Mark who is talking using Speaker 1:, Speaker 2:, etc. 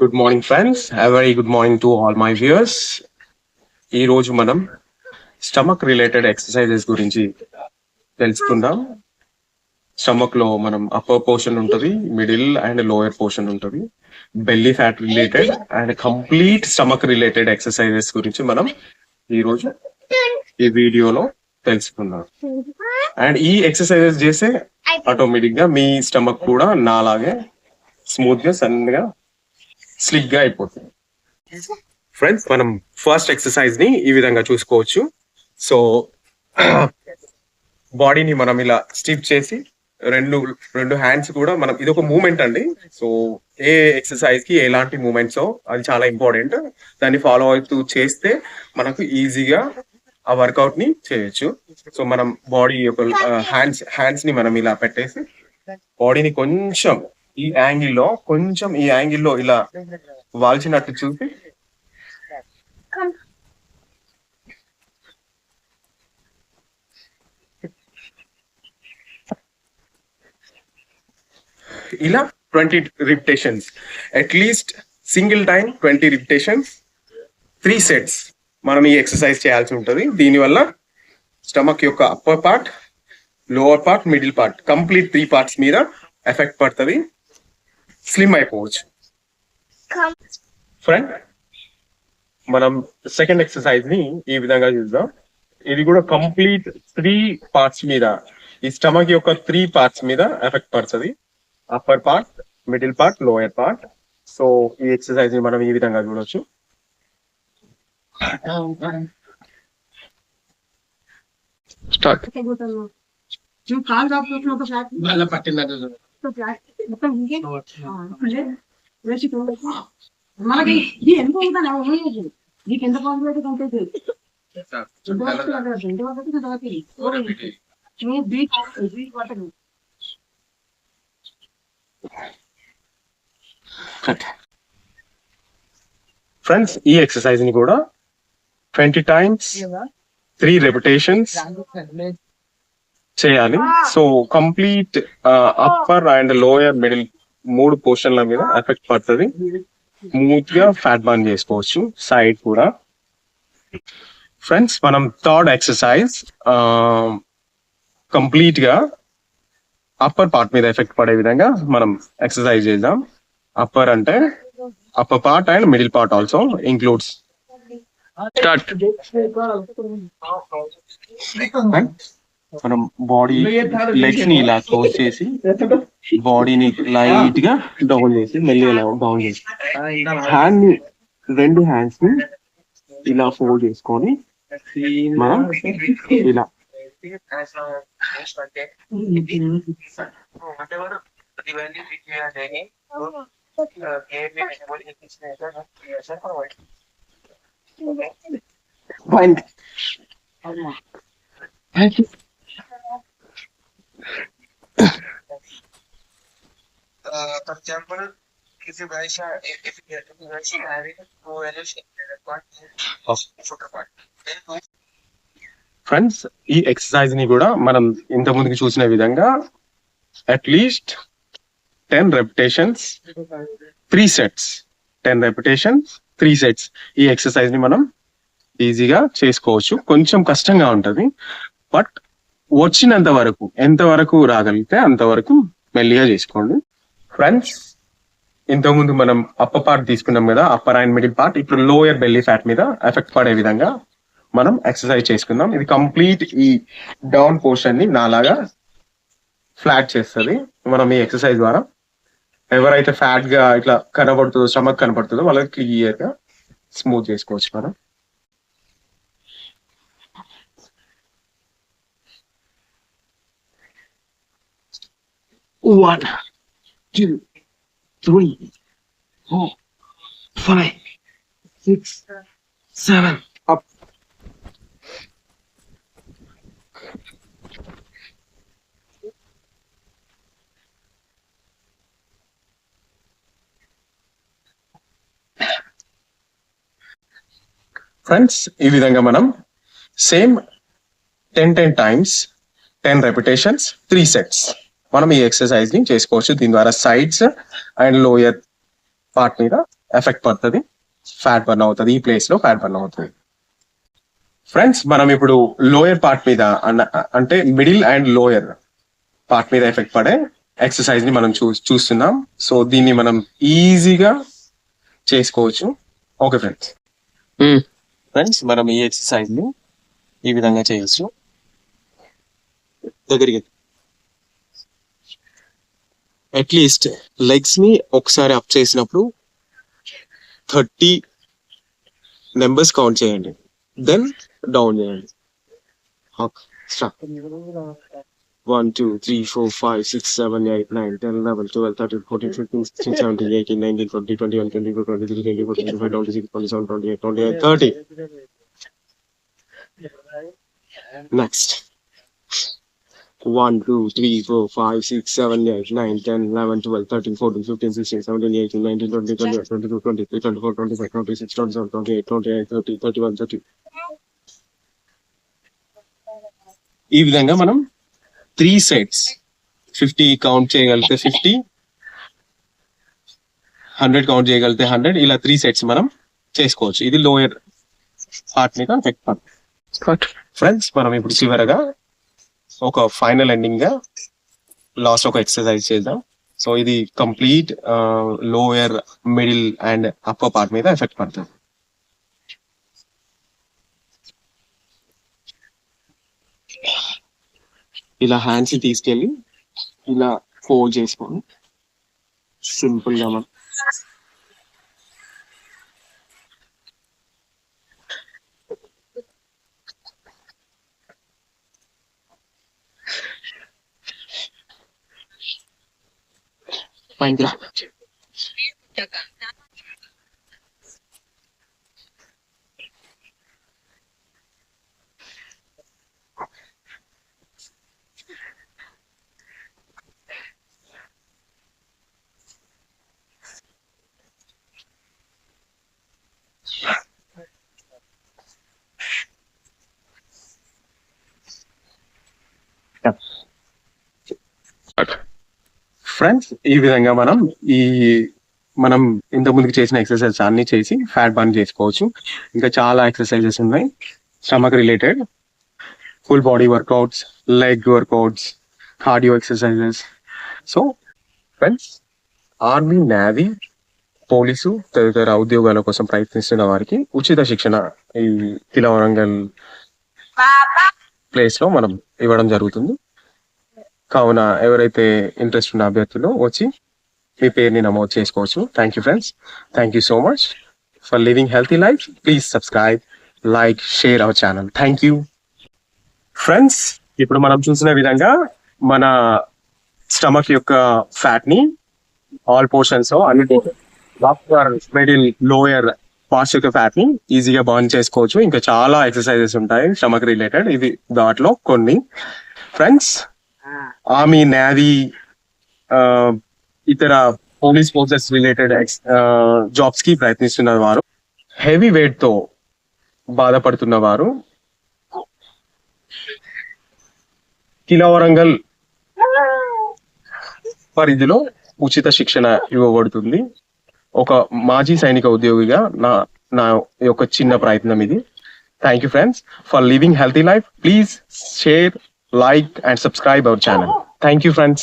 Speaker 1: Good morning friends, very good morning to all my viewers. ఈ రోజు మనం stomach related exercises గురించి తెలుసుకుందాం. స్టమక్ లో మనం అప్పర్ పోర్షన్ ఉంటుంది, మిడిల్ అండ్ లోయర్ పోర్షన్ ఉంటుంది. Belly fat related and complete stomach related exercises గురించి మనం ఈ రోజు ఈ వీడియోలో తెలుసుకుందాం. అండ్ ఈ ఎక్సర్సైజెస్ చేస్తే ఆటోమేటిక్ గా మీ స్టమక్ కూడా నాలాగే స్మూత్ గా సన్నగా స్లిక్ గా అయిపోతుంది. ఫ్రెండ్స్, మనం ఫస్ట్ ఎక్సర్సైజ్ ని ఈ విధంగా చూసుకోవచ్చు. సో బాడీని మనం ఇలా స్టిప్ చేసి రెండు రెండు హ్యాండ్స్ కూడా మనం ఇది ఒక మూమెంట్ అండి. సో ఏ ఎక్సర్సైజ్ కి ఎలాంటి మూమెంట్స్ అది చాలా ఇంపార్టెంట్. దాన్ని ఫాలో అవుతూ చేస్తే మనకు ఈజీగా ఆ వర్కౌట్ ని చేయొచ్చు. సో మనం బాడీ యొక్క హ్యాండ్స్ ని మనం ఇలా పెట్టేసి బాడీని కొంచెం ఈ యాంగిల్లో ఇలా వాల్చినట్టు చూసి ఇలా 20 repetitions, at least single time 20 repetitions, 3 sets మనం ఈ ఎక్సర్సైజ్ చేయాల్సి ఉంటుంది. దీనివల్ల స్టమక్ యొక్క upper part, lower part, middle part complete 3 parts మీద ఎఫెక్ట్ పడుతుంది. స్లిమ్ అయిపోవచ్చు. ఫ్రెండ్, మనం సెకండ్ ఎక్సర్సైజ్ ని ఈ విధంగా చూద్దాం. ఇది కూడా కంప్లీట్ 3 పార్ట్స్ మీద, ఈ స్టమక్ యొక్క 3 పార్ట్స్ మీద ఎఫెక్ట్ పడుతుంది. Upper part, middle part, lower part. So ఈ ఎక్సర్సైజ్ ని మనం ఈ విధంగా చూడొచ్చు. స్టార్ట్.
Speaker 2: మనకి ఎంత నీకు ఎంత పాజిబిలిటీ కంటే
Speaker 1: ఫ్రెండ్స్, ఈ ఎక్సర్సైజ్ ని కూడా 20 టైమ్స్ 3 రెపిటేషన్స్ చేయాలి. So complete upper and lower, middle 3 పోర్షన్ల మీద ఎఫెక్ట్ పడుతుంది. స్మూత్ గా ఫ్యాట్ బర్న్ చేసుకోవచ్చు. సైడ్ కూడా. ఫ్రెండ్స్, మనం థర్డ్ ఎక్సర్సైజ్ కంప్లీట్ గా అప్పర్ పార్ట్ మీద ఎఫెక్ట్ పడే విధంగా మనం ఎక్సర్సైజ్ చేద్దాం. అప్పర్ అంటే upper part and middle part also includes. Start. మనం బాడీ లెగ్స్ ని ఇలా క్లోజ్ చేసి బాడీని లైట్ గా డౌన్ చేసి మెల్లిగా డౌన్ చేసి హ్యాండ్ ని, 2 హ్యాండ్స్ ని ఇలా ఫోల్డ్ చేసుకొని మనం ఇలా
Speaker 3: For example, if you guys are if you guys are having two values in the part footer part, then
Speaker 1: friends, ఈ ఎక్సర్సైజ్ ని కూడా మనం ఇంత ముందుకు చూసిన విధంగా at least 10 repetitions 3 sets 10 repetitions 3 sets ఈ ఎక్సర్సైజ్ ని మనం ఈజీగా చేసుకోవచ్చు. కొంచెం కష్టంగా ఉంటది, బట్ వచ్చినంత వరకు, ఎంతవరకు రాగలిగితే అంతవరకు మెల్లిగా చేసుకోండి. ఫ్రెండ్స్, ఇంతకుముందు మనం అప్పర్ పార్ట్ తీసుకున్నాం కదా, అప్పర్ అండ్ మిడిల్ పార్ట్. ఇప్పుడు లోయర్ బెల్లీ ఫ్యాట్ మీద ఎఫెక్ట్ పడే విధంగా మనం ఎక్సర్సైజ్ చేసుకుందాం. ఇది కంప్లీట్ ఈ డౌన్ పోర్షన్ ని నాలాగా ఫ్లాట్ చేస్తుంది. మనం ఈ ఎక్సర్సైజ్ ద్వారా ఎవరైతే ఫ్యాట్ గా ఇట్లా కనబడుతుందో, స్టమక్ కనబడుతుందో వాళ్ళకి క్లియర్ గా స్మూత్ చేసుకోవచ్చు మనం.
Speaker 2: One, 2, 3, 4, 5, 6, 7.
Speaker 1: Up. ఫ్రెండ్స్, ఈ విధంగా మనం సేమ్ 10 టైమ్స్ 10 రెపిటేషన్స్ 3 సెట్స్ మనం ఈ ఎక్సర్సైజ్ ని చేసుకోవచ్చు. దీని ద్వారా సైడ్స్ అండ్ లోయర్ పార్ట్ మీద ఎఫెక్ట్ పడుతుంది, ఫ్యాట్ బర్న్ అవుతుంది, ఈ ప్లేస్ లో ఫ్యాట్ బర్న్ అవుతుంది. ఫ్రెండ్స్ మనం ఇప్పుడు లోయర్ పార్ట్ మీద అంటే మిడిల్ అండ్ లోయర్ పార్ట్ మీద ఎఫెక్ట్ పడే ఎక్సర్సైజ్ ని మనం చూస్తున్నాం. సో దీన్ని మనం ఈజీగా చేసుకోవచ్చు. ఓకే ఫ్రెండ్స్ మనం ఈ ఎక్సర్సైజ్ ని ఈ విధంగా చేయొచ్చు. దగ్గరికి అట్లీస్ట్ లెగ్స్ ని ఒకసారి అప్ చేసినప్పుడు 30 నెంబర్స్ కౌంట్ చేయండి, దెన్ డౌన్ చేయండి. 1 2 3 4 5 6 7 8 9 10 11 12 13 14 15 16 17 18 19 20 21 22 23 24 25 26 27 28 29 30. Next 1 2 3 4 5 6 7 8 9 10 11 12 13 14 15 16 17 18 19 20 21 22 23 24 25 26 27 28 29 30 31 30. ఈ విధంగా మనం 3 sets 50 కౌంట్ చేయగలిగితే 50, 100 కౌంట్ చేయగలిగితే 100, ఇలా 3 sets మనం చేసుకోవచ్చు. ఇది లోయర్ పార్ట్ మీద ఎఫెక్ట్ పడుతుంది. ఫ్రెండ్స్ మనం ఇప్పుడు చివరగా ఒక ఫైనల్ ఎండింగ్ గా లాస్ట్ ఒక ఎక్సర్సైజ్ చేద్దాం. సో ఇది complete lower, middle and upper part మీద ఎఫెక్ట్ పడుతుంది. ఇలా హ్యాండ్స్ తీసుకెళ్ళి ఇలా ఫోల్డ్ చేసుకోండి సింపుల్ గా. మనం పైన ఫ్రెండ్స్ ఈ విధంగా మనం ఇంత ముందుకు చేసిన ఎక్సర్సైజ్ అన్ని చేసి ఫ్యాట్ బర్న్ చేసుకోవచ్చు. ఇంకా చాలా ఎక్సర్సైజెస్ ఉన్నాయి stomach related, full body workouts, leg workouts, cardio exercises. So friends army, navy, police తదితర ఉద్యోగాల కోసం ప్రయత్నిస్తున్న వారికి ఉచిత శిక్షణ ఈ కిలవరంగల్ ప్లేస్ లో మనం ఇవ్వడం జరుగుతుంది. కావున ఎవరైతే ఇంట్రెస్ట్ ఉన్న అభ్యర్థులు వచ్చి మీ పేరుని నమోదు చేసుకోవచ్చు. Thank you friends, thank you so much for living healthy life. Please subscribe, like, share our channel. Thank you friends. ఇప్పుడు మనం చూసిన విధంగా మన స్టమక్ యొక్క ఫ్యాట్ ని ఆల్ పోర్షన్స్ అన్ని మిడిల్, లోయర్ పార్ట్స్ యొక్క ఫ్యాట్ ని ఈజీగా బర్న్ చేసుకోవచ్చు. ఇంకా చాలా ఎక్సర్సైజెస్ ఉంటాయి స్టమక్ రిలేటెడ్, ఇది దాంట్లో కొన్ని. ఫ్రెండ్స్ ఆర్మీ, నేవీ, ఇతర పోలీస్ ఫోర్సెస్ రిలేటెడ్ జాబ్స్ కి ప్రయత్నిస్తున్న వారు, హెవీ వెయిట్ తో బాధపడుతున్న వారు కిలవరంగల్ పరిధిలో ఉచిత శిక్షణ ఇవ్వబడుతుంది. ఒక మాజీ సైనిక ఉద్యోగిగా నా యొక్క చిన్న ప్రయత్నం ఇది. Thank you friends for living healthy life. Please share, like and subscribe our channel. Thank you friends.